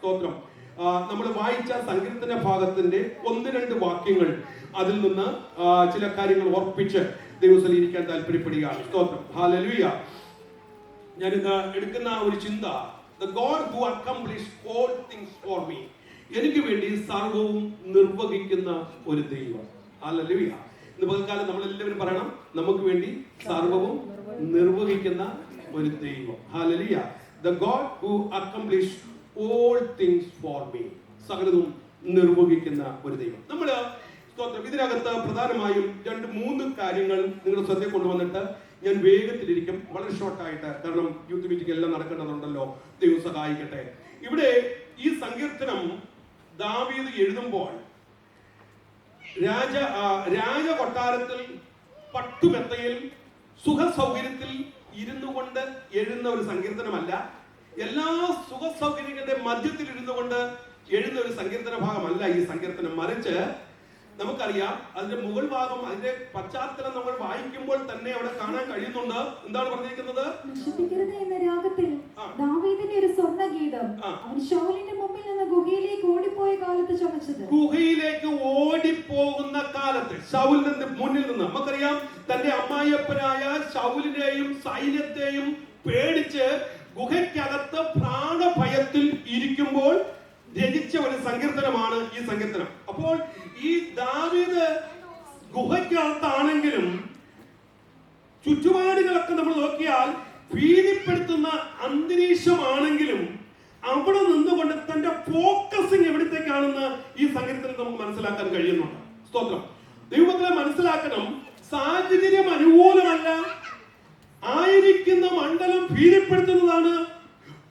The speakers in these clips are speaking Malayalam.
സ്തോത്രം. നമ്മൾ വായിച്ച സങ്കീർത്തന ഭാഗത്തിന്റെ 1-2 വാക്യങ്ങൾ, അതിൽ നിന്ന് ചില കാര്യങ്ങൾ ഓർപ്പിച്ച് ദൈവസന്നിധിയിൽ ഇരിക്കാൻ താല്പര്യപ്പെടുകയാണ്. സ്തോത്രം. ഹല്ലേലൂയ. ഞാനിന്ന് എടുക്കുന്ന ഒരു ചിന്ത, the God who accomplished all things for me, എനിക്ക് വേണ്ടി സർവവും നിർവഹിക്കുന്ന ഒരു ദൈവം. ഹല്ലേലൂയ. ഇന്ന് പകൽക്കാലം നമ്മൾ എല്ലാവരും പറയണം, നമുക്ക് വേണ്ടി സർവവും നിർവഹിക്കുന്ന ഒരു ദൈവം. Hallelujah. The God who accomplished all things for me, സകലതും നിർവഹിക്കുന്ന ഒരു ദൈവം. നമ്മൾ സ്തോത്രം ഇതിനകത്ത് പ്രധാനമായും 2-3 കാര്യങ്ങൾ നിങ്ങളുടെ ശ്രദ്ധയിൽ കൊണ്ടുവന്നിട്ട് ഞാൻ വേഗത്തിലിരിക്കും, വളരെ ഷോർട്ടായിട്ട്, കാരണം യൂത്ത് മീറ്റിംഗ് എല്ലാം നടക്കേണ്ടതുണ്ടല്ലോ. ദൈവം സഹായിക്കട്ടെ. ഇവിടെ ഈ സങ്കീർത്തനം ദാവീദ് എഴുതുമ്പോൾ രാജകൊട്ടാരത്തിൽ പട്ടുമെത്തയിൽ സുഖ സൗകര്യത്തിൽ ഇരുന്നു കൊണ്ട് എഴുതുന്ന ഒരു സങ്കീർത്തനമല്ല. എല്ലാ സുഖ സൗകര്യങ്ങളുടെ മധ്യത്തിൽ ഇരുന്നു കൊണ്ട് എഴുതുന്ന ഒരു സങ്കീർത്തന ഭാഗമല്ല ഈ സങ്കീർത്തനം. മറിച്ച് നമുക്കറിയാം, അതിന്റെ മുകൾ ഭാഗം, അതിന്റെ പശ്ചാത്തലം നമ്മൾ വായിക്കുമ്പോൾ തന്നെ അവിടെ കാണാൻ കഴിയുന്നുണ്ട്. എന്താണ് പറഞ്ഞിരിക്കുന്നത്? നശിപ്പിക്കരുത് എന്ന രാഗത്തിൽ ദാവീദിന്റെ ഒരു സ്വർണ്ണഗീതം അവൻ ശൗലിന്റെ മുമ്പിൽ നിന്ന് ഗുഹയിലേക്ക് ഓടിപ്പോയ കാലത്ത് ചമച്ചത്. ഗുഹയിലേക്ക് ഓടിപ്പോകുന്ന കാലത്ത്, ശൗലിന്റെ മുന്നിൽ നിന്ന്, നമുക്കറിയാം തന്റെ അമ്മായിയപ്പനായ ശൗലിനെയും സൈന്യത്തെയും പേടിച്ച് ഗുഹയ്ക്കകത്ത് പ്രാണഭയത്തിൽ ഇരിക്കുമ്പോൾ രചിച്ച ഒരു സങ്കീർത്തനമാണ് ഈ സങ്കീർത്തനം. അപ്പോൾ ഈ ദാവീദ് ഗുഹയ്ക്കകത്താണെങ്കിലും ചുറ്റുപാടുകളൊക്കെ നമ്മൾ നോക്കിയാൽ ഭീതിപ്പെടുത്തുന്ന അന്തരീക്ഷമാണെങ്കിലും അവിടെ നിന്നുകൊണ്ട് തന്റെ ഫോക്കസിങ് എവിടത്തേക്കാണെന്ന് ഈ സങ്കീർത്തനം നമുക്ക് മനസ്സിലാക്കാൻ കഴിയുന്നുണ്ട്. സ്തോത്രം. ദൈവത്തെ മനസ്സിലാക്കണം, സാഹചര്യം അനുകൂലമല്ല, ആയിരിക്കുന്ന മണ്ഡലം ഭീതിപ്പെടുത്തുന്നതാണ്,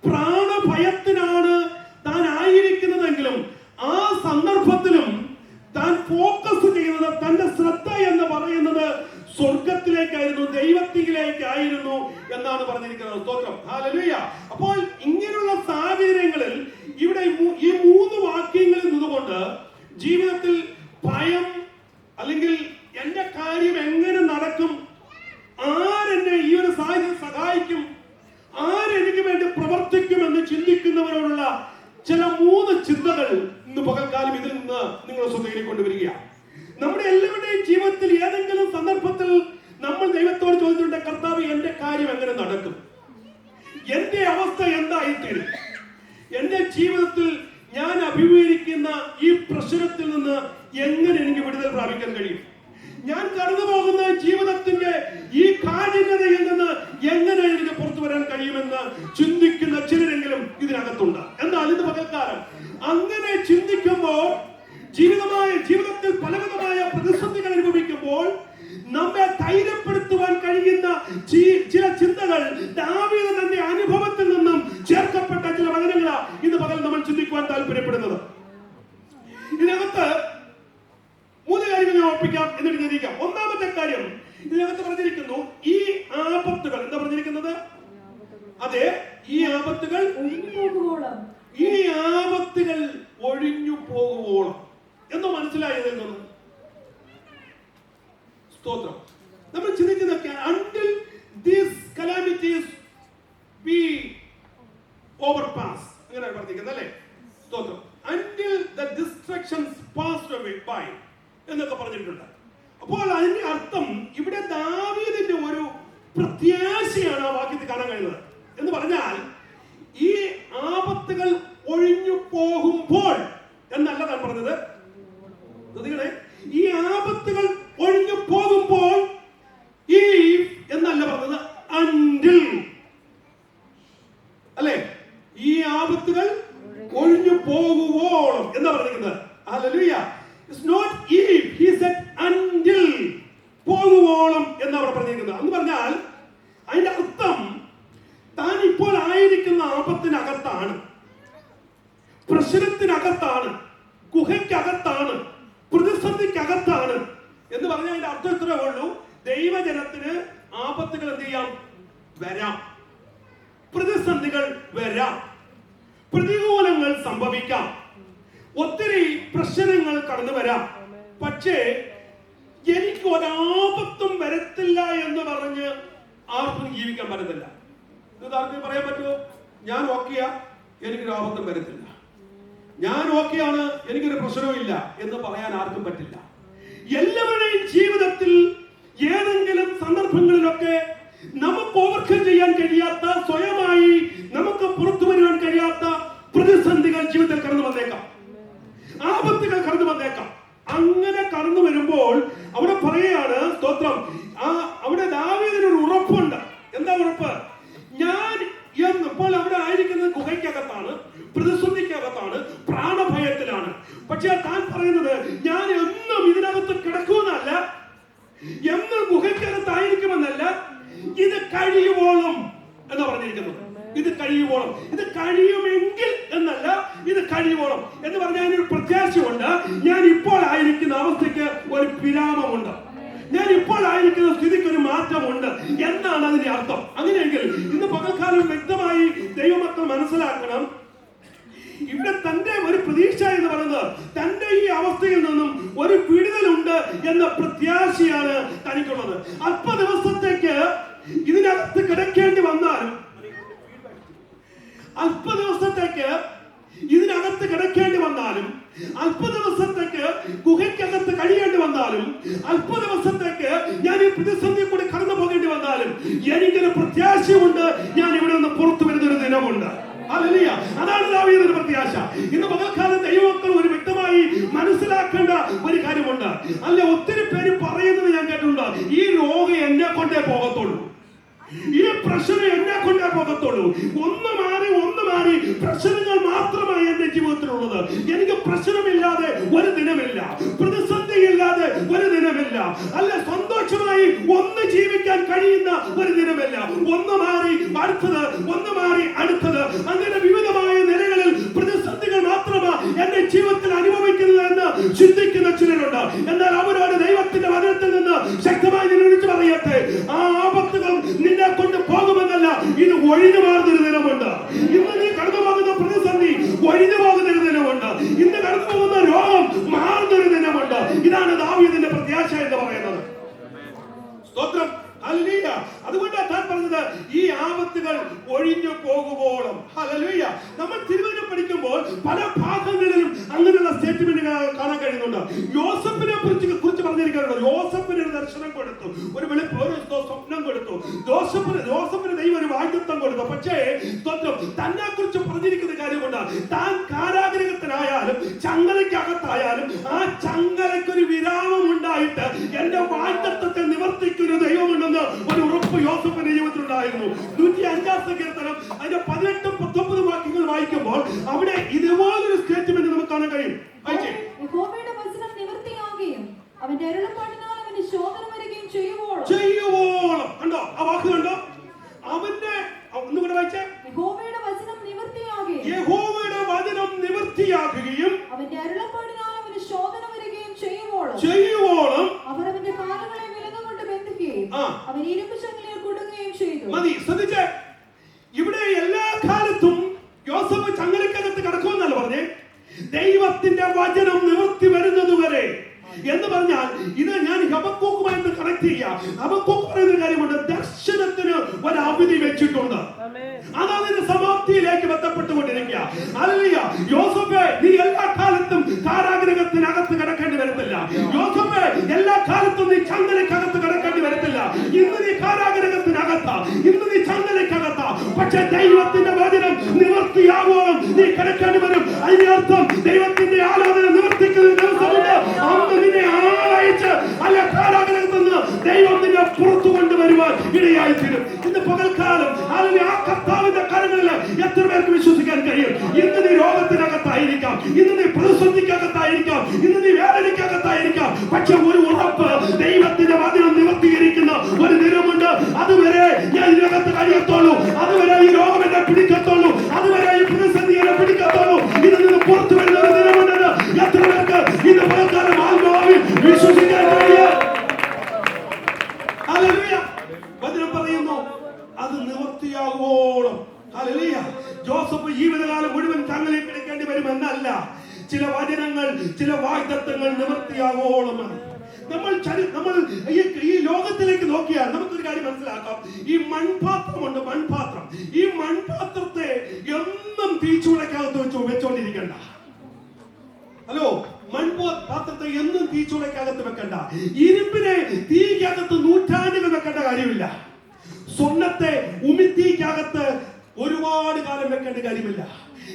പ്രാണഭയത്തിനാണ് താൻ ആയിരിക്കുന്നതെങ്കിലും ആ സന്ദർഭത്തിലും താൻ ഫോക്കസ് ചെയ്യുന്നത്, തന്റെ ശ്രദ്ധ എന്ന് പറയുന്നത് സ്വർഗത്തിലേക്കായിരുന്നു, ദൈവത്തിലേക്കായിരുന്നു എന്നാണ് പറഞ്ഞിരിക്കുന്നത്. സ്തോത്രം. ഹല്ലേലൂയ. അപ്പോൾ ഇങ്ങനെയുള്ള സാഹചര്യങ്ങളിൽ ഇവിടെ ഈ 3 വാക്യങ്ങളിൽ നിന്നുകൊണ്ട് ജീവിതത്തിൽ ഭയം, അല്ലെങ്കിൽ എന്റെ കാര്യം എങ്ങനെ നടക്കും, ആരെന്നെ ഈ ഒരു സാഹചര്യം സഹായിക്കും, ആരെനിക്ക് വേണ്ടി പ്രവർത്തിക്കുമെന്ന് ചിന്തിക്കുന്നവരോടുള്ള ചില 3 ചിന്തകൾ ഇന്ന് പകൽക്കാലം ഇതിൽ നിന്ന് നിങ്ങളുടെ ശ്രദ്ധയിൽ കൊണ്ടുവരിക. നമ്മുടെ എല്ലാവരുടെയും ജീവിതത്തിൽ ഏതെങ്കിലും സന്ദർഭത്തിൽ നമ്മൾ ദൈവത്തോട് ചോദിച്ചിട്ടുണ്ട്, കർത്താവ് എന്റെ കാര്യം എങ്ങനെ നടക്കും, എന്റെ അവസ്ഥ എന്തായിത്തീരും, എന്റെ ജീവിതത്തിൽ ഞാൻ അഭിമുഖീകരിക്കുന്ന ഈ പ്രശ്നത്തിൽ നിന്ന് എങ്ങനെ എനിക്ക് വിടുതൽ പ്രാപിക്കാൻ കഴിയും, ഞാൻ കടന്നു പോകുന്ന ജീവിതത്തിന്റെ ഈ കാഠിന്യതയിൽ നിന്ന് എങ്ങനെ എനിക്ക് പുറത്തു വരാൻ കഴിയുമെന്ന് ചിന്തിക്കുന്ന ചിലരെങ്കിലും ഇതിനകത്തുണ്ട്. എന്നാൽ ഇത് പകൽക്കാലം അങ്ങനെ ചിന്തിക്കുമ്പോൾ, ജീവിതത്തിൽ പലവിധമായ പ്രതിസന്ധികൾ അനുഭവിക്കുമ്പോൾ നമ്മെ ധൈര്യപ്പെടുത്തുവാൻ കഴിയുന്ന ചില ചിന്തകൾ ദാവീദ് തന്റെ അനുഭവത്തിൽ നിന്നും ചേർക്കപ്പെട്ട ചില വചനങ്ങളാണ് ഇന്ന് പകൽ നമ്മൾ ചിന്തിക്കുവാൻ താല്പര്യപ്പെടുന്നത്. ഇതിനകത്ത് 3 കാര്യങ്ങൾ ഞാൻ ഓർപ്പിക്കാം, എന്നിട്ട് ചിന്തിക്കാം. ഒന്നാമത്തെ കാര്യം, ഇതിനകത്ത് പറഞ്ഞിരിക്കുന്നു ഈ ആപത്തുകൾ. എന്താ പറഞ്ഞിരിക്കുന്നത്? അതെ, ഈ ആപത്തുകൾ ഒഴിഞ്ഞു പോകുവോളം, ഈ ആപത്തുകൾ ഒഴിഞ്ഞു പോകുവോളം എന്ന് മനസ്സിലായത് എന്താണ്? സ്തോത്രം. നമ്മൾ ചിന്തിച്ചു നോക്കിയാൽ until these calamities be overpass, അങ്ങനെ പറഞ്ഞിരിക്കുന്നത് അല്ലേ? സ്തോത്രം. until the destructions passed away by എന്നൊക്കെ പറഞ്ഞിട്ടുണ്ട്. അപ്പോൾ അതിന്റെ അർത്ഥം ഇവിടെ ദാവീദിന്റെ ഒരു പ്രത്യാശയാണ് ആ വാക്യത്തിൽ കാണാൻ കഴിയുന്നത്. എന്ന് പറഞ്ഞാൽ ഈ ആപത്തുകൾ ഒഴിഞ്ഞു പോകുമ്പോൾ എന്നല്ല താൻ പറഞ്ഞത്. ഈ ആപത്തുകൾ ഒഴിഞ്ഞു പോകുമ്പോൾ ഈ എന്നല്ല പറഞ്ഞത്, until, അല്ലെ? ഈ ആപത്തുകൾ ഒഴിഞ്ഞു പോകുവോളം എന്നാ പറഞ്ഞിരിക്കുന്നത്. Hallelujah. It's not if, he said until, പോകുവോളം എന്നാ അവിടെ പറഞ്ഞിരിക്കുന്നത്. എന്ന് പറഞ്ഞാൽ അതിന്റെ അർത്ഥം താൻ ഇപ്പോൾ ആയിരിക്കുന്ന ആപത്തിനകത്താണ്, പ്രശ്നത്തിനകത്താണ്, ഗുഹയ്ക്കകത്താണ്, പ്രതിസന്ധിക്കകത്താണ് എന്ന് പറഞ്ഞാൽ അതിന്റെ അർത്ഥം ഇത്രേ ഉള്ളൂ. ദൈവജനത്തിന് ആപത്തുകൾ എന്ത് ചെയ്യാം? വരാം, പ്രതിസന്ധികൾ വരാം, പ്രതികൂലങ്ങൾ സംഭവിക്കാം, ഒത്തിരി പ്രശ്നങ്ങൾ കടന്നു വരാം. പക്ഷേ എനിക്ക് ഒരാപത്തും വരത്തില്ല എന്ന് പറഞ്ഞ് ആർക്കും ജീവിക്കാൻ പറ്റത്തില്ല. ആർക്കും പറയാൻ പറ്റുമോ? ഞാൻ ഓക്കെയാ, എനിക്കൊരു ആപത്തും വരത്തില്ല. ഞാൻ ഓക്കെയാണ്, എനിക്കൊരു പ്രശ്നവും ഇല്ല എന്ന് പറയാൻ ആർക്കും പറ്റില്ല. എല്ലാവരുടെയും ജീവിതത്തിൽ ഏതെങ്കിലും സന്ദർഭങ്ങളിലൊക്കെ നമുക്ക് ഓവർകം ചെയ്യാൻ കഴിയാത്ത, സ്വയമായി നമുക്ക് പുറത്തു വരുവാൻ കഴിയാത്ത പ്രതിസന്ധികൾ ജീവിതത്തിൽ കടന്നു വന്നേക്കാം, ആപത്തുകൾ കടന്നു വന്നേക്കാം. അങ്ങനെ കടന്നു വരുമ്പോൾ അവിടെ പറയുകയാണ്, സ്തോത്രം, അവിടെ ദാവീദിനൊരു ഉറപ്പുണ്ട്. എന്താ ഉറപ്പ്? ഞാൻ ഇപ്പോൾ അവിടെ ആയിരിക്കുന്നത് ഗുഹയ്ക്കകത്താണ്, പ്രതിസന്ധിക്കകത്താണ്, പ്രാണഭയത്തിലാണ്. പക്ഷെ താൻ പറയുന്നത് ഞാൻ എന്നും ഇതിനകത്ത് കിടക്കുമെന്നല്ല, എന്നും ഗുഹയ്ക്കകത്തായിരിക്കുമെന്നല്ല, ഇത് കഴിയുവോളം എന്ന് പറഞ്ഞിരിക്കുന്നത്. ഇത് കഴിയുവോളം, ഇത് കഴിയുമെങ്കിൽ എന്നല്ല, ഇത് കഴിയുവോളം എന്ന് പറഞ്ഞാൽ അതിനൊരു പ്രത്യാശയുണ്ട്. ഞാൻ ഇപ്പോൾ ആയിരിക്കുന്ന അവസ്ഥയ്ക്ക് ഒരു വിരാമമുണ്ട്, ഞാൻ ഇപ്പോൾ ആയിരിക്കുന്ന സ്ഥിതിക്ക് ഒരു മാറ്റമുണ്ട് എന്നാണ് അതിന്റെ അർത്ഥം. അങ്ങനെയെങ്കിൽ ഇന്ന് പകൽക്കാലം വ്യക്തമായി ദൈവമക്കൾ മനസ്സിലാക്കണം, ഇവിടെ തന്റെ ഒരു പ്രതീക്ഷ എന്ന് പറയുന്നത് തന്റെ ഈ അവസ്ഥയിൽ നിന്നും ഒരു വിടുതലുണ്ട് എന്ന പ്രത്യാശയാണ് തനിക്കുള്ളത്. അല്പ ദിവസത്തേക്ക് ഇതിനകത്ത് കിടക്കേണ്ടി വന്നാലും, അല്പ ദിവസത്തേക്ക് ഇതിനകത്ത് കിടക്കേണ്ടി വന്നാലും, അല്പ ദിവസത്തേക്ക് ഗുഹയ്ക്കകത്ത് കഴിയേണ്ടി വന്നാലും, അല്പ ദിവസത്തേക്ക് ഞാൻ ഈ പ്രതിസന്ധി കൂടി കടന്നു പോകേണ്ടി വന്നാലും, എനിക്കൊരു പ്രത്യാശയുണ്ട്, ഞാൻ ഇവിടെ നിന്ന് പുറത്തു വരുന്നൊരു ദിനമുണ്ട്. ഹല്ലേലൂയ. അതാണ് ദാവീദിന്റെ പ്രത്യാശ. ഇന്ന് പകൽക്കാലം ദൈവമക്കൾ ഒരു വ്യക്തമായി മനസ്സിലാക്കേണ്ട ഒരു കാര്യമുണ്ട്. അല്ല, ഒത്തിരി പേര് പറയുന്നത് ഞാൻ കേട്ടിട്ടുണ്ട്, ഈ രോഗം എന്നെ കൊണ്ടേ പോകത്തുള്ളൂ, ഈ പ്രശ്നം എന്നെ കൊണ്ടേ പോകത്തുള്ളൂ. ഒന്ന് മാറി പ്രശ്നങ്ങൾ മാത്രമായി എന്റെ ജീവിതത്തിലുള്ളത്. എനിക്ക് പ്രശ്നമില്ലാതെ ഒരു ദിനമില്ല, പ്രതിസന്ധിയില്ലാതെ ഒരു ദിനമില്ല, അല്ല സന്തോഷമായി ഒന്ന് ജീവിക്കാൻ കഴിയുന്ന ഒരു ദിനമില്ല. ഒന്ന് മാറി അടുത്തത്, ഒന്ന് മാറി അടുത്തത്, അങ്ങനെ വിവിധമായ നിലകളിൽ പ്രതിസന്ധികൾ മാത്രമാണ് എന്റെ ജീവിതത്തിൽ അനുഭവിക്കുന്നത് എന്ന് ചിന്തിക്കുന്ന ചിലരുണ്ട്. എന്നാൽ അവരോട് ദൈവത്തിന്റെ വചനത്തിൽ നിന്ന് ശക്തമായി ഞാൻ വിളിച്ചു പറയട്ടെ, ആ ആപത്തുകൾ നിന്നെ കൊണ്ട് പോകുമെന്നല്ല, ഇത് ഒഴിഞ്ഞു മാറുന്നൊരു ദിനമുണ്ട്. ഇന്ന് നീ കടന്നു പോകുന്ന പ്രതിസന്ധി ഒഴിഞ്ഞു പോകുന്നൊരു ദിനമുണ്ട്. ഇന്ന് കടന്നു പോകുന്ന രോഗം മാറുന്നൊരു ദിനമുണ്ട്. ഇതാണ് ദാവീദിന്റെ പ്രത്യാശ എന്ന് പറയുന്നത്. സ്തോത്രം. ഹല്ലേലൂയ. അതുകൊണ്ടാണ് താൻ പറഞ്ഞത് ഈ ആപത്തുകൾ ഒഴിഞ്ഞു പോകുവോളം. ഹല്ലേലൂയ. നമ്മൾ തിരുവചനം പഠിക്കുമ്പോൾ പല ഭാഗങ്ങളിലും അങ്ങനെയുള്ള സ്റ്റേറ്റ്മെന്റുകൾ കാണാൻ കഴിയുന്നുണ്ട്. യോസഫിനെ കുറിച്ച് പറഞ്ഞിരിക്കുന്നുണ്ട്. യോസഫിന് ഒരു ദർശനം കൊടുത്തു, ഒരു സ്വപ്നം കൊടുത്തു. യോസഫിന് ദൈവം ഒരു വാഗ്ദത്തം കൊടുത്തു. പക്ഷേ സ്തോത്രം, തന്നെ കുറിച്ച് പറഞ്ഞിരിക്കുന്ന കാര്യമുണ്ട്. താൻ കാരാഗ്രഹത്തിനായാലും ചങ്ങലയ്ക്കകത്തായാലും ആ ചങ്ങലയ്ക്കൊരു വിരാമം ഉണ്ടായിട്ട് എന്റെ വാഗ്ദത്തത്തെ നിവർത്തിക്കുന്ന ദൈവമുണ്ടെന്ന് ഒരു ഉറപ്പ് യോസഫിന്റെ ജീവിതത്തിലുണ്ടായിരുന്നു. 105-ാം സങ്കീർത്തനം അതിന്റെ 18-19 വാക്യങ്ങൾ വായിക്കുമ്പോൾ അവിടെ ഇതുപോലൊരു സ്റ്റേറ്റ്മെന്റ് നമുക്ക് കാണാൻ കഴിയും. യഹോവയുടെ വചനം നിവൃത്തിയാകുകയും അവന്റെ അരുളപ്പാടിനാൽ അവന് ശോധന വരികയും ചെയ്യുവോളം. കണ്ടോ ആ വാക്ക്? കണ്ടോ? അവന്റെ ഒന്നുകൂടെ വായിച്ചേ. യഹോവയുടെ വചനം നിവൃത്തിയാകുകയും അവന്റെ അരുളപ്പാടിനാൽ അവന് ശോധന വരികയും ചെയ്യുവോളം അവർ അവന്റെ കാലുകളെ വിലങ്ങുകൊണ്ട് ബന്ധിക്കുകയും അവൻ ഇരുമ്പ് ചങ്ങലയിൽ കുടുങ്ങുകയും ചെയ്തു. മതി, ശ്രദ്ധിച്ചേ. ഇവിടെ എല്ലാ കാലത്തും യോസഫ് ചങ്ങലക്കകത്ത് കിടക്കുമെന്നല്ല പറഞ്ഞേ, ദൈവത്തിന്റെ വചനം നിവൃത്തി വരുന്നത് വരെ എന്ന് പറഞ്ഞാൽ ഇത് ഞാൻ ഹബക്കൂക്കുമായിട്ട് കണക്ട് ചെയ്യാം. ഹബക്കൂക്ക് പറയുന്ന കാര്യമുണ്ട്, ദർശനത്തിന് ഒരു അവധി വെച്ചിട്ടുണ്ട്, അതതിന്റെ സമാപ്തിയിലേക്ക് ബന്ധപ്പെട്ടുകൊണ്ടിരിക്കുക. ഹല്ലേലൂയ. യോസഫേ, നീ എല്ലാ കാലത്തും കാരാഗ്രഹത്തിനകത്ത് കിടക്കേണ്ടി വരത്തില്ല. യോസഫേ, എല്ലാ കാലത്തും നീ ചങ്ങലക്കകത്ത് കിടക്കേണ്ടി വരത്തില്ല. ഇന്ന് നീ കാരാഗ്രഹത്തിനകത്താ, ഇന്ന് നീ ചങ്ങലക്കകത്താ. പക്ഷെ ദൈവത്തിന്റെ വചനം നിവർത്തിയാവോളം നീ കിടക്കേണ്ടി വരും. അതിന്റെ അർത്ഥം ദൈവത്തിന്റെ ആലോചന നിവർത്തിക്കുന്ന ദിവസമുണ്ട്. അന്ന് നിന്നെ ആളയച്ച് അല്ല കാരാഗ്രഹത്തിൽ നിന്ന് ദൈവം നിന്നെ പുറത്തു കൊണ്ടുവരുവാൻ ഇടയായി തീരും. ഇന്ന് പകൽക്കാലം അല്ലെങ്കിൽ ആ കർത്താവിന്റെ കരങ്ങളിൽ എത്ര പേർക്ക് വിശ്വസിക്കാൻ കഴിയും? ഇന്ന് നീ രോഗത്തിനകത്തായിരിക്കാം, ഇന്ന് നീ പ്രതിസന്ധിക്കകത്തായിരിക്കാം, ഇന്ന് നീ വേദനയ്ക്കകത്തായിരിക്കാം. പക്ഷെ ഒരു ഉറപ്പ്, ദൈവത്തിന്റെ വചനം നിവർത്തീകരിക്കുന്ന ഒരു ദിനമുണ്ട്. അതുവരെ ഞാൻ ഇതിനകത്ത് കഴിയത്തുള്ളൂ, അതുവരെ ഈ രോഗം എന്നെ പിടിക്കത്തുള്ളൂ, അതുവരെ ഈ പ്രതിസന്ധി എന്നെ പിടിക്കത്തുള്ളൂ. ഇതിൽ നിന്ന് പുറത്തു വരുന്ന ഒരു ദിനമുണ്ടെന്ന് എത്ര പേർക്ക് ഇന്ന് പകൽക്കാലം ആത്മാവിൽ വിശ്വസിക്കാൻ കഴിയും? ഹല്ലേലൂയ. വചനം പറയുന്നു അത് നിവർത്തിയാകുവോളം. ഹല്ലേലൂയ. ജോസഫ് ജീവിതകാലം മുഴുവൻ ചങ്ങലയിൽ കിടക്കേണ്ടി വരുമെന്നല്ല, ചില വചനങ്ങൾ, ചില വാഗ്ദത്തങ്ങൾ നിവർത്തിയാകുവോളം. നമ്മൾ ഈ ലോകത്തിലേക്ക് നോക്കിയാൽ നമുക്കൊരു കാര്യം മനസ്സിലാക്കാം. ഈ മൺപാത്രമുണ്ട്, മൺപാത്രം. ഈ മൺപാത്രത്തെ എന്നും തീച്ചൂളക്കകത്ത് വെച്ചുകൊണ്ടിരിക്കണ്ട. ഹലോ, പാത്രത്തെ എന്നും തീച്ചൂളക്കകത്ത് വെക്കണ്ട. ഇരുമ്പിനെ തീക്കകത്ത് നൂറ്റാണ്ടുകൾ വെക്കേണ്ട കാര്യമില്ല. സ്വർണത്തെ ഉമിത്തീക്കകത്ത് ഒരുപാട് കാലം വെക്കേണ്ട കാര്യമില്ല.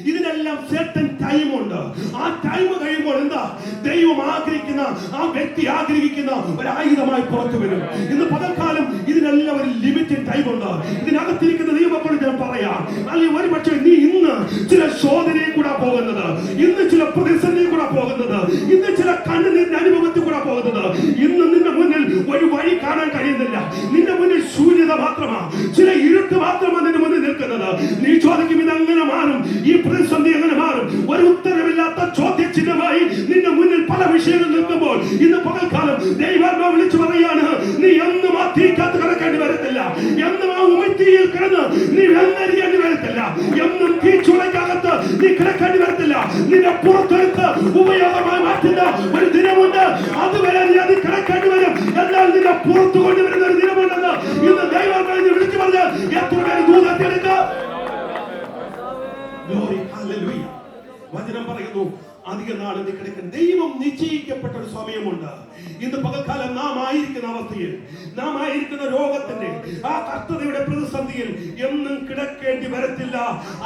ഇതിനെല്ലാം certain time ഉണ്ട്. ആ ടൈം കഴിയുമ്പോൾ എന്താ, ദൈവം ആഗ്രഹിക്കുന്ന, ആ വ്യക്തി ആഗ്രഹിക്കുന്ന ഒരു ആയുധമായി പുറത്തു വരും. ഇന്ന് പകൽക്കാലം ഇതിനെല്ലാം ഒരു ലിമിറ്റഡ് ടൈം ഉണ്ട്. ഇതിനകത്തിരിക്കുന്ന ദൈവമക്കളോട് ഞാൻ പറയാം, അല്ലെങ്കിൽ ഒരുപക്ഷെ നീ ഇന്ന് ചില ശോധനയിൽ കൂടെ പോകുന്നത്, ഇന്ന് ചില പ്രതിസന്ധിയിൽ കൂടെ പോകുന്നത്, ഇന്ന് ചില കണ്ണുനീരിന്റെ അനുഭവത്തിൽ കൂടെ പോകുന്നത്, ഇന്ന് നിന്റെ മുന്നിൽ ഒരു വഴി കാണാൻ കഴിയുന്നില്ല. നിന്റെ മുന്നിൽ ശൂന്യത മാത്രമാണ്, ചില ഇരുട്ട് മാത്രമാണ് നിന്റെ മുന്നിൽ നിൽക്കുന്നത്. നീ ചോദിക്കും ഇതെങ്ങനെ മാറും, ഈ പ്രതിസന്ധി എങ്ങനെ മാറും? ഒരു ഉത്തരവില്ലാത്ത ചോദ്യചിഹ്നമായി നിന്റെ മുന്നിൽ പല വിഷയങ്ങൾ നിൽക്കുമ്പോൾ ഇന്ന് പകൽക്കാലം ദൈവാത്മാവ് വിളിച്ചു പറയാണ്, നീ എന്നും ആ തീക്കകത്ത് കിടക്കേണ്ടി വരത്തില്ല, എന്നും ആ ഉമിത്തിയിൽ കിടന്ന് നീ വെന്തരിയേണ്ടി വരത്തില്ല, എന്നും തീച്ചുളയ്ക്കകത്ത് നീ കിടക്കേണ്ടി വരത്തില്ല. നിന്നെ പുറത്തെടുത്ത് ഉപയോഗമായി മാറ്റുന്ന ഒരു ദിനമുണ്ട്. അതുവരെ നീ അത് കിടക്കേണ്ടി വരും, എന്നാൽ നിന്നെ പുറത്തു കൊണ്ടുവരുന്ന ഒരു ദിനമുണ്ടെന്ന് ഇന്ന് ദൈവാത്മാവ് വിളിച്ചു പറഞ്ഞാൽ എത്ര പേര് ദൂരത്തെടുക്കാം? വചനം പറയുന്നു, അധിക നാളെ കിടക്കാൻ ദൈവം നിശ്ചയിക്കപ്പെട്ട ഒരു സമയമുണ്ട്. ഇന്ന് പകൽക്കാലം നാം ആയിരിക്കുന്ന അവസ്ഥയിൽ, നാം ആയിരിക്കുന്ന രോഗത്തിന്റെ ആ കഷ്ടതയുടെ പ്രതിസന്ധിയിൽ എന്നും കിടക്കേണ്ടി വരത്തില്ല.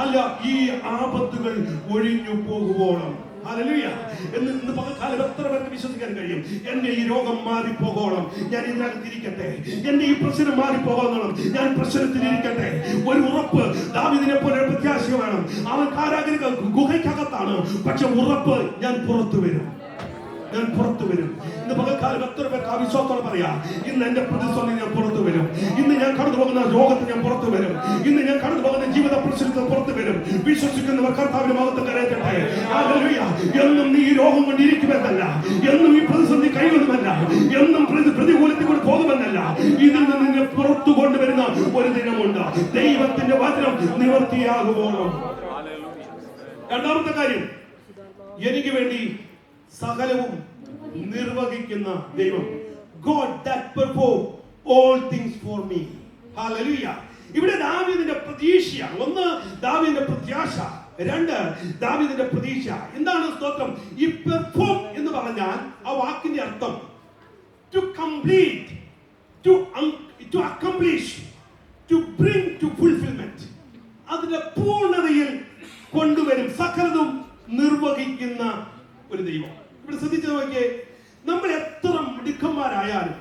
അല്ല, ഈ ആപത്തുകൾ ഒഴിഞ്ഞു പോകുവോളം. ഹല്ലേലൂയ. ഇന്ന് പകൽക്കാലം എത്ര പേർക്ക് വിശ്വസിക്കാൻ കഴിയും, എന്റെ ഈ രോഗം മാറിപ്പോകണം, ഞാൻ ഇതിനകത്തിരിക്കട്ടെ, എന്റെ ഈ പ്രശ്നം മാറിപ്പോകണം, ഞാൻ പ്രശ്നത്തിലിരിക്കട്ടെ. ഒരു ഉറപ്പ്, ദാവീദിനെ പോലെ ഒരു പ്രത്യാശ വേണം. അവൻ കാരാഗൃഹ ഗുഹയ്ക്കകത്താണ്, പക്ഷെ ഉറപ്പ്, ഞാൻ പുറത്തു വരും, ഞാൻ പുറത്തു വരും. ഇന്ന് പകൽക്കാലം എത്ര പേർക്ക് ആ വിശ്വാസത്തോടെ പറയാം, ഇന്ന് എന്റെ പ്രതിസന്ധി ഞാൻ പുറത്തു വരും, ഇന്ന് ഞാൻ കടന്നു പോകുന്ന രോഗത്തിൽ ഞാൻ പുറത്തു വരും, ഇന്ന് ഞാൻ കടന്നു പോകുന്ന ജീവിത പ്രശ്നത്തിൽ പുറത്തു വരും. വിശ്വസിക്കുന്നവർ കർത്താവിന്റെ മഹത്വം കരയട്ടെ. ഹല്ലേലൂയ. എന്നും നീ ഈ രോഗം കൊണ്ടിരിക്കുമെന്നല്ല, എന്നും ഈ പ്രതിസന്ധി കഴിയുമെന്നല്ല, എന്നും പ്രതികൂലത്തിൽ കൂടി പോകുമെന്നല്ല, ഇതിൽ നിന്ന് നിന്നെ പുറത്തു കൊണ്ടുവരുന്ന ഒരു ദിനമുണ്ട്. ദൈവത്തിന്റെ വചനം നിവർത്തിയാകുമോണം. രണ്ടാമത്തെ കാര്യം, എനിക്ക് വേണ്ടി സകലവും നിർവഹിക്കുന്ന ദൈവം. God that perform all things for me. Hallelujah. ഇവിടെ ദാവീദിന്റെ പ്രതീക്ഷയാണ്. ഒന്ന്, ദാവീദിന്റെ പ്രത്യാശ. രണ്ട്, ദാവീദിന്റെ പ്രതീക്ഷ. എന്താണ് സ്തോത്രം? ഈ പെർഫോം എന്ന് പറഞ്ഞാൽ ആ വാക്കിന്റെ അർത്ഥം to complete, to accomplish, to bring to fulfillment. അതിന്റെ പൂർണ്ണതയിൽ കൊണ്ടുവരും, സകലതും നിർവഹിക്കുന്ന ഒരു ദൈവം. ഇവിടെ ശ്രദ്ധിച്ചു നോക്കിയേ, നമ്മൾ എത്ര മിടുക്കന്മാരായാലും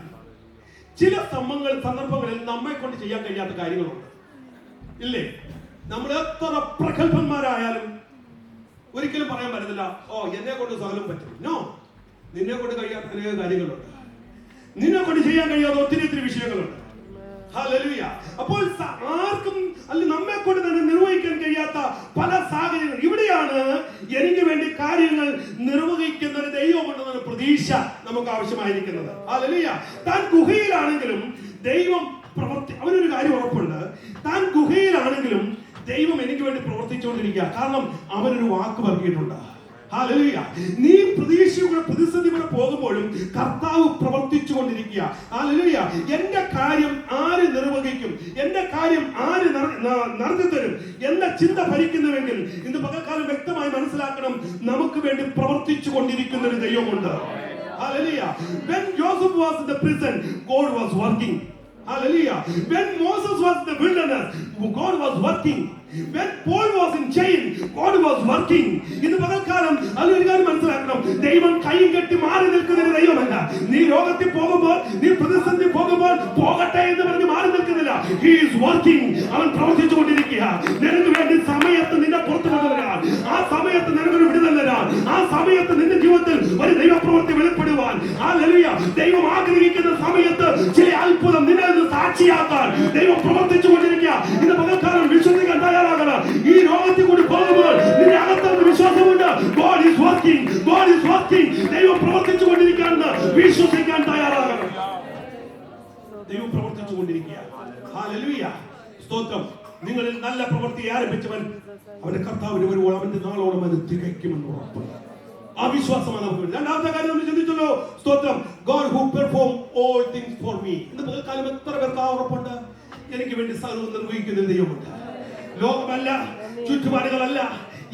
ചില സന്ദർഭങ്ങളിൽ നമ്മെ കൊണ്ട് ചെയ്യാൻ കഴിയാത്ത കാര്യങ്ങളുണ്ട്, ഇല്ലേ? നമ്മൾ എത്ര പ്രഗത്ഭന്മാരായാലും ഒരിക്കലും പറയാൻ പറ്റത്തില്ല, ഓ എന്നെ കൊണ്ട് സകലം പറ്റും. നോ, നിന്നെ കൊണ്ട് കഴിയാത്ത അനേക കാര്യങ്ങളുണ്ട്, നിന്നെ കൊണ്ട് ചെയ്യാൻ കഴിയാത്ത ഒത്തിരി ഒത്തിരി വിഷയങ്ങളുണ്ട്. ഹല്ലേലൂയ. അപ്പോൾ ആർക്കും അല്ല നമ്മെ കൊണ്ട് തന്നെ നിർവഹിക്കാൻ കഴിയാത്ത പല സാഹചര്യങ്ങൾ. ഇവിടെയാണ് എനിക്ക് വേണ്ടി കാര്യങ്ങൾ നിർവഹിക്കുന്ന ഒരു ദൈവമുണ്ടെന്ന പ്രതീക്ഷ നമുക്ക് ആവശ്യമായിരിക്കുന്നത്. ഹല്ലേലൂയ. താൻ ഗുഹയിലാണെങ്കിലും ദൈവം അവനൊരു കാര്യം ഉറപ്പുണ്ട്, താൻ ഗുഹയിലാണെങ്കിലും ദൈവം എനിക്ക് വേണ്ടി പ്രവർത്തിച്ചുകൊണ്ടിരിക്കുക. കാരണം അവനൊരു വാക്ക് പറഞ്ഞിട്ടുണ്ട്. ഹല്ലേലൂയ. നീ പ്രതീക്ഷയുടെ പ്രതിസന്ധി കൂടെ പോകുമ്പോഴും കർത്താവ് പ്രവർത്തിച്ചു കൊണ്ടിരിക്കുക. ഹല്ലേലൂയ. എന്റെ കാര്യം ആര് നിർവഹിക്കും, എന്റെ കാര്യം ആര് നടത്തി തരും എന്ന ചിന്ത ഭരിക്കുന്നുവെങ്കിൽ ഇന്ന് പകൽക്കാലം വ്യക്തമായി മനസ്സിലാക്കണം, നമുക്ക് വേണ്ടി പ്രവർത്തിച്ചു കൊണ്ടിരിക്കുന്ന ഒരു ദൈവമുണ്ട്. Hallelujah. When Joseph was in the prison, God was working. Hallelujah. When Moses was in the wilderness, God was working. When Paul was in jail, God was working. ഇന്ന് പകൽക്കാലം ഒരു കാര്യം മനസ്സിലാക്കണം, ദൈവം കൈയും കെട്ടി മാറി നിൽക്കുന്ന ദൈവമല്ല. നീ രോഗത്തിൽ പോകുമ്പോൾ, നീ പ്രതിസന്ധി പോകുമ്പോൾ പോകട്ടെ എന്ന് പറഞ്ഞ് മാറി നിൽക്കുന്നില്ല. He is working. അവൻ പ്രവർത്തിച്ചു കൊണ്ടിരിക്കുക. നിനക്ക് വേണ്ടി സമയത്ത് നിന്നെ പുറത്തു കൊണ്ടുവരാൻ, ആ സമയത്ത് നിനക്കൊരു വിടുതൽ തരാൻ, ആ സമയത്ത് നിന്റെ ജീവിതത്തിൽ ഒരു ദൈവപ്രവൃത്തി വെളിപ്പെടുവാൻ, ഹല്ലേലൂയ, ദൈവം ആഗ്രഹിക്കുന്ന സമയത്ത് ചില അത്ഭുതം നിന്നെ സാക്ഷിയാക്കാൻ ദൈവം പ്രവർത്തിച്ചു കൊണ്ടിരിക്കുക. ഇന്ന് പകൽക്കാലം വിശ്വസിക്കാൻ തയ്യാറാകണം. ഈ രോഗത്തിൽ കൂടി പോകുമ്പോൾ നിന്റെ അകത്തൊരു വിശ്വാസമുണ്ട്. God is working. God is working. ദൈവം പ്രവർത്തിച്ചു കൊണ്ടിരിക്കുകയാണെന്ന് വിശ്വസിക്കാൻ തയ്യാറാകണം. ദൈവം പ്രവർത്തിച്ചു കൊണ്ടിരിക്കുക. ഹല്ലേലൂയ. സ്തോത്രം. നിങ്ങളിൽ നല്ല പ്രവൃത്തി ആരംഭിച്ചവൻ അവന്റെ കർത്താവിന് വരുമ്പോൾ അവന്റെ നാളോളം അത് തികയ്ക്കുമെന്ന് ഉറപ്പ്. ആ വിശ്വാസമാണ് നമുക്ക്. രണ്ടാമത്തെ കാര്യം നമ്മൾ ചിന്തിച്ചല്ലോ, സ്തോത്രം. God who perform all things for me. ഇന്ന് പകൽക്കാലം എത്ര പേർക്ക് ആ ഉറപ്പുണ്ട്, എനിക്ക് വേണ്ടി സകലവും നിർവഹിക്കുന്ന ദൈവമുണ്ട്. ലോകമല്ല, ചുറ്റുപാടുകളല്ല,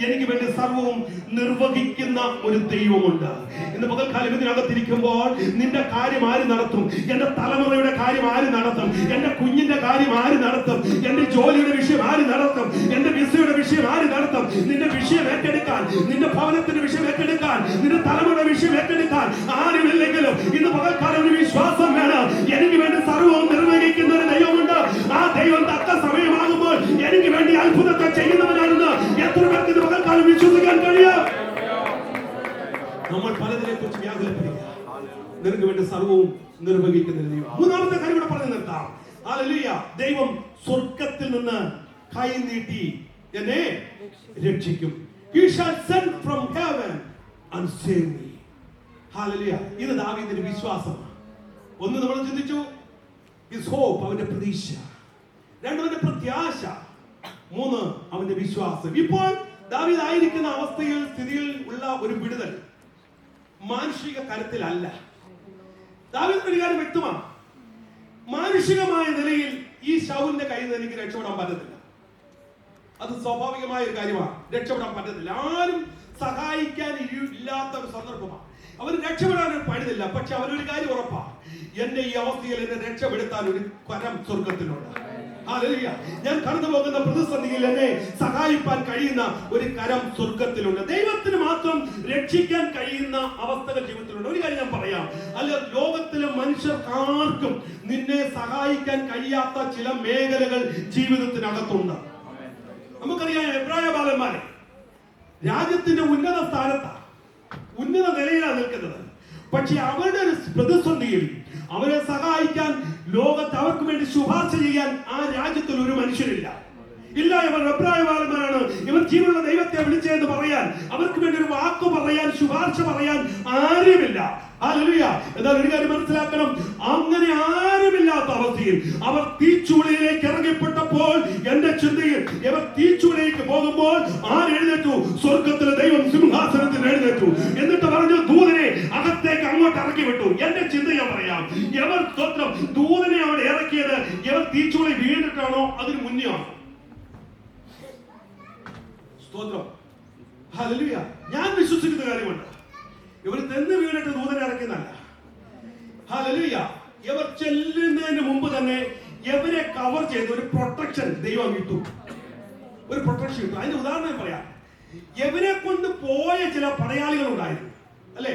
എനിക്ക് വേണ്ടി സർവവും നിർവഹിക്കുന്ന ഒരു ദൈവമുണ്ട്. ഇന്ന് പകൽക്കാലം ഇതിനകത്തിരിക്കുമ്പോൾ നിന്റെ കാര്യം ആര് നടത്തും? എന്റെ തലമുറയുടെ കാര്യം ആര് നടത്തും? എന്റെ കുഞ്ഞിന്റെ കാര്യം ആര് നടത്തും? എന്റെ ജോലിയുടെ വിഷയം ആര് നടത്തും? എന്റെ വിസയുടെ വിഷയം ആര് നടത്തും? നിന്റെ വിഷയം ഏറ്റെടുക്കാൻ, നിന്റെ ഭവനത്തിന്റെ വിഷയം ഏറ്റെടുക്കാൻ, നിന്റെ തലമുറയുടെ വിഷയം ഏറ്റെടുക്കാൻ ആരുമില്ലെങ്കിലും ഇന്ന് പകൽക്കാലം ഒരു വിശ്വാസം വേണം. എനിക്ക് വേണ്ടി സർവവും നിർവഹിക്കുന്ന ഒരു ദൈവമുണ്ട്. ആ ദൈവം തക്ക സമയമാകുമ്പോൾ എനിക്ക് വേണ്ടി അത്ഭുതത്തെ ചെയ്യുന്നവരാണെന്ന് എത്ര പേർക്ക് ഇത് പകൽക്കാലം വിശ്വസിക്കാൻ കഴിയും? നമ്മൾ പലതിനെ കുറിച്ച് വ്യാകുലപ്പെടുക. നിനക്ക് വേണ്ടി സർവവും നിർവഹിക്കുന്ന ദൈവം. മൂന്നാമത്തെ കാര്യം ഇവിടെ പറഞ്ഞു നിർത്താം. ഹല്ലേലൂയ. ദൈവം സ്വർഗ്ഗത്തിൽ നിന്ന് കൈ നീട്ടി എന്നെ രക്ഷിക്കും. He shall send from heaven and save me. Hallelujah. ഇത് ദാവീദിന്റെ വിശ്വാസമാണ്. ഒന്ന് നമ്മൾ ചിന്തിച്ചു, his hope, അവന്റെ പ്രതീക്ഷ. രണ്ട്, അവന്റെ പ്രത്യാശ. മൂന്ന്, അവന്റെ വിശ്വാസം. ഇപ്പോൾ ദാവീദ് ആയിരിക്കുന്ന അവസ്ഥയിൽ, സ്ഥിതിയിൽ ഉള്ള ഒരു വിടുതൽ മാനുഷിക കരുത്തിലല്ല. ദാവീദിന്റെ ഒരു കാര്യം വ്യക്തമാണ്. മാനുഷികമായ നിലയിൽ ഈ ശൗലിന്റെ കയ്യിൽ നിന്ന് എനിക്ക് രക്ഷപ്പെടാൻ പറ്റത്തില്ല. അത് സ്വാഭാവികമായ ഒരു കാര്യമാണ്. രക്ഷപ്പെടാൻ പറ്റത്തില്ല. ആരും സഹായിക്കാൻ ഇല്ലാത്ത ഒരു സന്ദർഭമാണ്. അവർ രക്ഷപ്പെടാൻ പറ്റുന്നില്ല. പക്ഷെ അവരൊരു കാര്യം ഉറപ്പാണ്, എന്റെ ഈ അവസ്ഥയിൽ എന്നെ രക്ഷപ്പെടുത്താൻ ഒരു കരം സ്വർഗത്തിലുണ്ട്. ഹല്ലേലൂയ. ഞാൻ കടന്നു പോകുന്ന പ്രതിസന്ധിയിൽ എന്നെ സഹായിക്കാൻ കഴിയുന്ന ഒരു കരം സ്വർഗത്തിലുണ്ട്. ദൈവത്തിന് മാത്രം രക്ഷിക്കാൻ കഴിയുന്ന അവസ്ഥകൾ ജീവിതത്തിലുണ്ട്. ഒരു കാര്യം ഞാൻ പറയാം, അല്ല, ലോകത്തിലെ മനുഷ്യർക്കാർക്കും നിന്നെ സഹായിക്കാൻ കഴിയാത്ത ചില മേഖലകൾ ജീവിതത്തിനകത്തുണ്ട്. നമുക്കറിയാം, എബ്രായ ബാലന്മാരെ രാജ്യത്തിന്റെ ഉന്നത സ്ഥാനത്താണ്, ഉന്നത നിലയിലാണ് നിൽക്കുന്നത്. പക്ഷെ അവരുടെ ഒരു പ്രതിസന്ധിയിൽ അവരെ സഹായിക്കാൻ, ലോകത്ത് അവർക്ക് വേണ്ടി ശുപാർശ ചെയ്യാൻ ആ രാജ്യത്തിൽ ഒരു മനുഷ്യരില്ല. ഇല്ല, ഇവർ എബ്രായ ബാലന്മാരാണ്, ഇവർ ജീവനുള്ള ദൈവത്തെ വിളിച്ചതെന്ന് പറയാൻ, അവർക്ക് വേണ്ടി ഒരു വാക്ക് പറയാൻ, ശുപാർശ പറയാൻ ആരുമില്ല. ഹല്ലേലൂയ. എന്നാൽ ഒരു കാര്യം മനസ്സിലാക്കണം, അങ്ങനെ ആരുമില്ലാത്ത അവസ്ഥയിൽ അവർ തീച്ചൂളയിലേക്ക് ഇറങ്ങിപ്പെട്ടപ്പോൾ, എന്റെ ചിന്തയിൽ ഇവർ തീച്ചൂളയിലേക്ക് പോകുമ്പോൾ ആരെഴുന്നേറ്റു? സ്വർഗത്തിലെ ദൈവം സിംഹാസനത്തിൽ എഴുന്നേറ്റു. എന്നിട്ട് പറഞ്ഞു, ദൂതനെ അകത്തേക്ക് അങ്ങോട്ട് ഇറക്കി വിട്ടു. എന്റെ ചിന്ത ഞാൻ പറയാം, ഇവർ സ്തോത്രം ദൂതനെ അവിടെ ഇറക്കിയത് ഇവർ തീച്ചൂളയിൽ വീണിട്ടാണോ അതിന് മുന്നേ ആണോ? സ്തോത്രം. ഹല്ലേലൂയ. ഞാൻ വിശ്വസിക്കുന്ന കാര്യമുണ്ട്, ഇവർ തെന്ന് വീണിട്ട് ദൂതനെ ഇറക്കുന്നല്ല. ഹല്ലേലൂയ. ഇവർ ചെല്ലുന്നതിന് മുമ്പ് തന്നെ ഇവരെ കവർ ചെയ്ത് ഒരു പ്രൊട്ടക്ഷൻ ദൈവം കിട്ടു. ഒരു പ്രൊട്ടക്ഷൻ കിട്ടും. അതിന്റെ ഉദാഹരണം പറയാം. ഇവരെ കൊണ്ട് പോയ ചില പടയാളികൾ ഉണ്ടായിരുന്നു, അല്ലെ,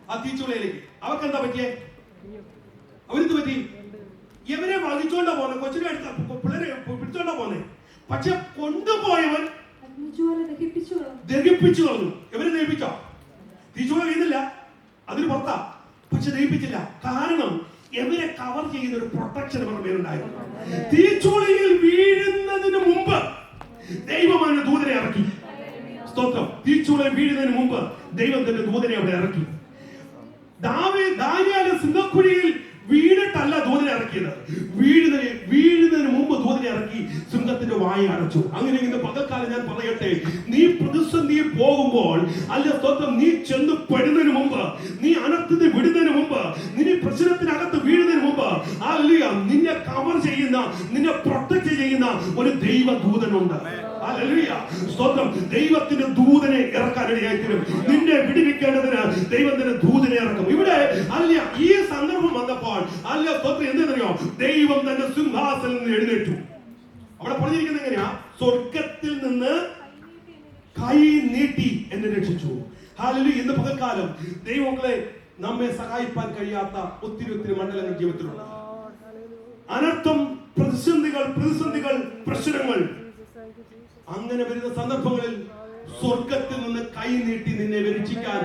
ആ തീച്ചുളയിലേക്ക്. അവർക്ക് എന്താ പറ്റിയേ? അവരെന്ത് പറ്റി? ഇവരെ വഹിച്ചോണ്ടാ പോന്നെ, കൊച്ചിനെ അടുത്ത പിള്ളേരെ പിടിച്ചോണ്ടാ പോന്നെ. പക്ഷെ കൊണ്ടുപോയവൻ ദഹിപ്പിച്ചു കളഞ്ഞു. ഇവരെ ദഹിപ്പിച്ചോ? തീച്ചൂള വീണില്ല, അതിന് പുറത്താ, പക്ഷെ ദഹിപ്പിച്ചില്ല. കാരണം ഇവരെ കവർ ചെയ്യുന്ന ഒരു പ്രൊട്ടക്ഷൻ അവരുടെ മേലുണ്ടായിരുന്നു. തീച്ചൂളയിൽ വീഴുന്നതിന് മുമ്പ് ദൈവം അവന്റെ ദൂതനെ ഇറക്കി. സ്തോത്രം. തീച്ചൂളയിൽ വീഴുന്നതിന് മുമ്പ് ദൈവം തന്റെ ദൂതനെ അവിടെ ഇറക്കി. ദാനിയേൽ സിംഹക്കുഴിയിൽ വീണിട്ടല്ല ദൂതനെ ഇറക്കിയത്, വീഴുന്നതിന് മുമ്പ് ദൂതനെ ഇറക്കി സിംഹത്തിന്റെ വായ അടച്ചു. അങ്ങനെ ഇന്ന് പകൽക്കാലം ഞാൻ പറയട്ടെ, നീ പ്രതിസന്ധിയിൽ പോകുമ്പോൾ, അല്ല സ്തോത്രം, നീ ചെന്ന് പെടുന്നതിന് മുമ്പ്, നീ അനർത്ഥത്തെ വിടുന്നതിന് മുമ്പ്, നിന്നെ പ്രശ്നത്തിനകത്ത് വീഴുന്നതിന് മുമ്പ്, അല്ല, നിന്നെ കവർ ചെയ്യുന്ന, നിന്നെ പ്രൊട്ടക്ട് ചെയ്യുന്ന ഒരു ദൈവദൂതനുണ്ട്. ഹല്ലേലൂയ. സ്തോത്രം. ദൈവത്തിന്റെ ദൂതനെ ഇറക്കാൻ ഇടയായിത്തീരും. നിന്നെ വിടുവിക്കേണ്ടതിന് ദൈവത്തിന്റെ ദൂതനെ ഇറക്കും. ഇവിടെ അല്ല, ഈ സന്ദർഭം വന്നപ്പോൾ, അല്ല സ്തോത്രം, എന്തെന്നറിയോ? ദൈവം തന്റെ സിംഹാസനത്തിൽ നിന്ന് എഴുന്നേറ്റു. അവിടെ പറഞ്ഞിരിക്കുന്നത് എങ്ങനെയാ? സ്വർഗത്തിൽ നിന്ന് കൈ നീട്ടി എന്നെ രക്ഷിച്ചു. ഹല്ലേലൂയ. ഇന്ന് പകൽക്കാലം ദൈവങ്ങളെ നമ്മെ സഹായിക്കാൻ കഴിയാത്ത ഒത്തിരി മണ്ഡലങ്ങൾ ജീവിതത്തിലുണ്ട്. അനർത്ഥം, പ്രതിസന്ധികൾ, പ്രശ്നങ്ങൾ, അങ്ങനെ വരുന്ന സന്ദർഭങ്ങളിൽ സ്വർഗത്തിൽ നിന്ന് കൈ നീട്ടി നിന്നെ രക്ഷിക്കാൻ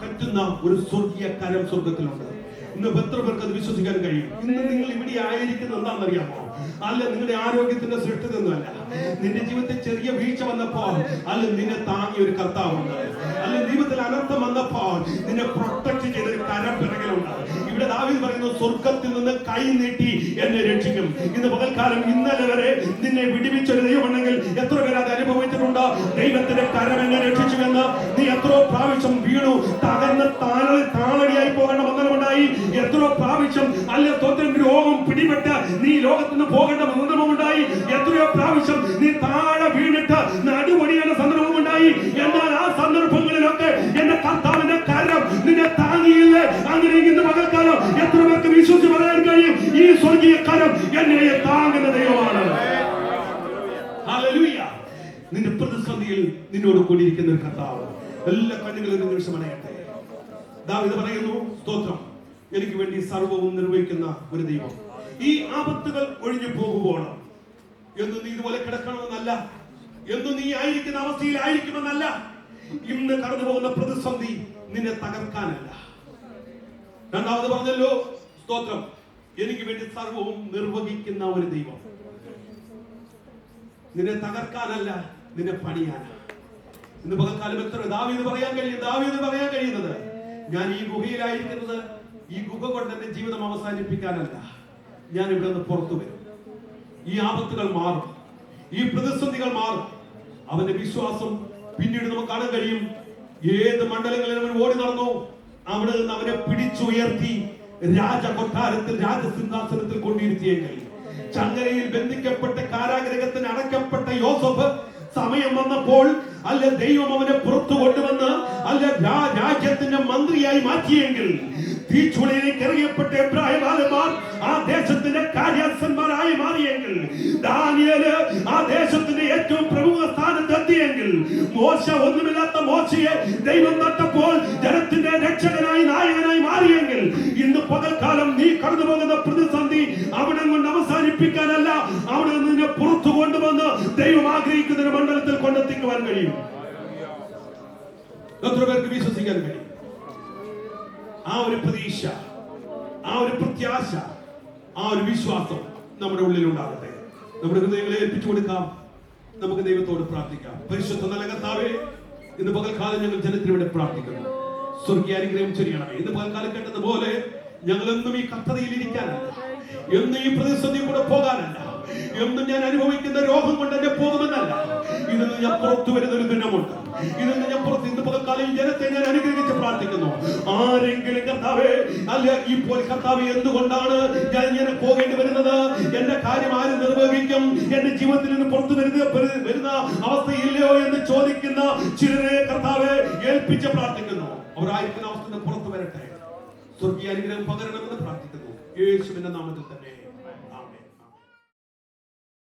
കറ്റുന്ന ഒരു സ്വർഗീയ കരം സ്വർഗത്തിലുണ്ട്. ഇന്ന് എത്ര പേർക്ക് അത് വിശ്വസിക്കാൻ കഴിയും? ഇന്ന് നിങ്ങൾ ഇവിടെ ആയിരിക്കുന്നത് എന്താണെന്നറിയാമോ? അല്ല, നിങ്ങളുടെ ആരോഗ്യത്തിന്റെ സൃഷ്ടിതൊന്നുമല്ല. നിന്റെ ജീവിതത്തിൽ ചെറിയ വീഴ്ച വന്നപ്പോൾ അല്ല നിന്നെ താങ്ങിയ ഒരു കർത്താവുണ്ട്. അല്ല, ജീവിതത്തിൽ അനർത്ഥം വന്നപ്പോൾ നിന്നെ പ്രൊട്ടക്ട് ചെയ്ത ഒരു കരം പിറകിലുണ്ട്. ഇവിടെ ദാവീദ് പറയുന്നു, സ്വർഗത്തിൽ നിന്ന് കൈ നീട്ടി എന്നെ രക്ഷിക്കും. ഇന്ന് പകൽക്കാലം, ഇന്നലെ വരെ നിന്നെ വിടുവിച്ചൊരു ദൈവമുണ്ടെങ്കിൽ എത്ര പേര് അത് അനുഭവിച്ചിട്ടുണ്ട്? ദൈവത്തിന്റെ കരം എന്നെ രക്ഷിച്ചുവെന്ന് നീ എത്രയോ പ്രാവശ്യം വീണു, തകർന്ന് താളടിയായി പോകേണ്ട ബന്ധനമുണ്ടായി. എത്രയോ പ്രാവശ്യം അല്ല സ്തോത്രം രോഗം പിടിപെട്ട് നീ ലോകത്തിന് പോകേണ്ട ബന്ധനമുണ്ടായി. എത്രയോ പ്രാവശ്യം നീ താഴെ വീണിട്ട് നടുവടിയുടെ സന്ദർഭം സ്വർഗീയ കരം എന്നെ താങ്ങുന്ന ദൈവമാണ്. ഹല്ലേലൂയ. നിന്റെ പ്രതിസന്ധിയിൽ നിന്നോട് കൂടിയിരിക്കുന്ന ഒരു കർത്താവ്. എല്ലാ കണ്ണുകളും ഒരു നിമിഷം അടയട്ടെ. ദാവീദ് പറയുന്നു, സ്തോത്രം, എനിക്ക് വേണ്ടി സർവ്വവും നിർവഹിക്കുന്ന ഒരു ദൈവം. ഈ ആപത്തുകൾ ഒഴിഞ്ഞു പോകുമ്പോൾ എന്നും നീ ഇതുപോലെ കിടക്കണമെന്നല്ല, എന്നും നീ ആയിരിക്കുന്ന അവസ്ഥയിൽ ആയിരിക്കുമെന്നല്ല. ഇന്ന് കടന്നു പോകുന്ന പ്രതിസന്ധി നിന്നെ തകർക്കാനല്ല. രണ്ടാമത് പറഞ്ഞല്ലോ, സ്തോത്രം, എനിക്ക് വേണ്ടി സർവവും നിർവഹിക്കുന്ന ഒരു ദൈവം. നിന്നെ തകർക്കാനല്ല, നിന്നെ പണിയാനാണ്. ഇന്ന് പകൽക്കാലം എത്ര ദാവീദ് പറയാൻ കഴിയുന്നത്, ഞാൻ ഈ ഗുഹയിലായിരിക്കുന്നത് ഈ ഗുഹ കൊണ്ട് എന്റെ ജീവിതം അവസാനിപ്പിക്കാനല്ല, ഞാൻ ഇവിടെ നിന്ന് പുറത്തു വരും. ഈ ആപത്തുകൾ മാറും, ഈ പ്രതിസന്ധികൾ മാറും. അവന്റെ വിശ്വാസം പിന്നീട് നമുക്ക് കാണാൻ കഴിയും. ഏത് മണ്ഡലങ്ങളിൽ അവൻ ഓടി നടന്നു, അവിടെ നിന്ന് അവനെ പിടിച്ചുയർത്തി രാജകൊട്ടാരത്തിൽ, രാജസിംഹാസനത്തിൽ കൊണ്ടിരുത്തിയെങ്കിൽ, ചങ്ങലയിൽ ബന്ധിക്കപ്പെട്ട കാരാഗ്രഹത്തിന് അടയ്ക്കപ്പെട്ട യോസഫ് സമയം വന്നപ്പോൾ അല്ല ദൈവം അവനെ പുറത്തു കൊണ്ടുവന്ന് അല്ല രാജ്യത്തിന്റെ മന്ത്രിയായി മാറ്റിയെങ്കിൽ, തീച്ചുളയിലേക്ക് എറിയപ്പെട്ട എബ്രായ ബാലന്മാർ ആ ദേശത്തിന്റെ കാര്യസ്ഥന്മാരായി മാറിയെങ്കിൽ, ദാനിയേല് ആ ദേശത്തിന്റെ ഏറ്റവും പ്രമുഖ സ്ഥാനത്ത് എത്തിയെങ്കിൽ, മോശ ഒന്നുമില്ലാത്ത മോശയെ ദൈവം തട്ടപ്പോൾ ജനത്തിന്റെ രക്ഷകനായി നായകനായി മാറിയെങ്കിൽ, ഇന്ന് പകൽക്കാലം നീ കടന്നു പോകുന്ന പ്രതിസന്ധി അവിടെ കൊണ്ട് അവസാനിപ്പിക്കാനല്ല, അവിടെ നിന്നെ പുറത്തു കൊണ്ടുവന്ന് ദൈവം ആഗ്രഹിക്കുന്ന ഒരു മണ്ഡലത്തിൽ കൊണ്ടെത്തിക്കുവാൻ കഴിയും. എത്ര പേർക്ക് വിശ്വസിക്കാൻ കഴിയും? ആ ഒരു പ്രതീക്ഷ, ആ ഒരു പ്രത്യാശ, ആ ഒരു വിശ്വാസം നമ്മുടെ ഉള്ളിൽ ഉണ്ടാകട്ടെ. നമ്മുടെ ഹൃദയങ്ങളെ ഏൽപ്പിച്ചു കൊടുക്കാം. നമുക്ക് ദൈവത്തോട് പ്രാർത്ഥിക്കാം. പരിശുദ്ധ നല്ല കർത്താവേ, ഇന്ന് പകൽക്കാലം ഞങ്ങൾ ജനത്തിന് വേണ്ടി പ്രാർത്ഥിക്കുന്നു. സ്വർഗീയ അനുഗ്രഹം ചൊരിയണമേ. ഇന്ന് പകൽക്കാലം കേട്ടതുപോലെ ഞങ്ങൾ എന്നും ഈ കഷ്ടതയിൽ ഇരിക്കാനല്ല, എന്നും ഈ പ്രതിസന്ധി കൂടെ പോകാനല്ല, എന്നും ഞാൻ അനുഭവിക്കുന്ന രോഗം കൊണ്ട് എന്നെ പോകുമെന്നല്ല. ഇതിൽ ഞാൻ പുറത്തു വരുന്ന ഒരു ദിനമുണ്ട്. ഇതിൽ ഞാൻ പുറത്ത് ഇന്ന് പകൽക്കാലം ഈ ജനത്തെ ഞാൻ അനുഗ്രഹിച്ച് പ്രാർത്ഥിക്കുന്നു. ആരെങ്കിലും കർത്താവേ അല്ല ഇപ്പോൾ കർത്താവേ എന്തുകൊണ്ടാണ് ഞാൻ ഇങ്ങനെ പോകേണ്ടി വരുന്നത്, എന്റെ കാര്യം ആര് നിർവഹിക്കും, എന്റെ ജീവിതത്തിൽ നിന്ന് പുറത്തു വരുന്ന അവസ്ഥയില്ലയോ എന്ന് ചോദിക്കുന്ന ചിലരെ കർത്താവേ ഏൽപ്പിച്ച് പ്രാർത്ഥിക്കുന്നു. അവരായിരിക്കുന്ന അവസ്ഥ പുറത്തു വരട്ടെ. സ്വർഗീയ അനുഗ്രഹം പകരണമെന്ന് പ്രാർത്ഥിക്കുന്നു. യേശുവിന്റെ നാമത്തിൽ തന്നെ.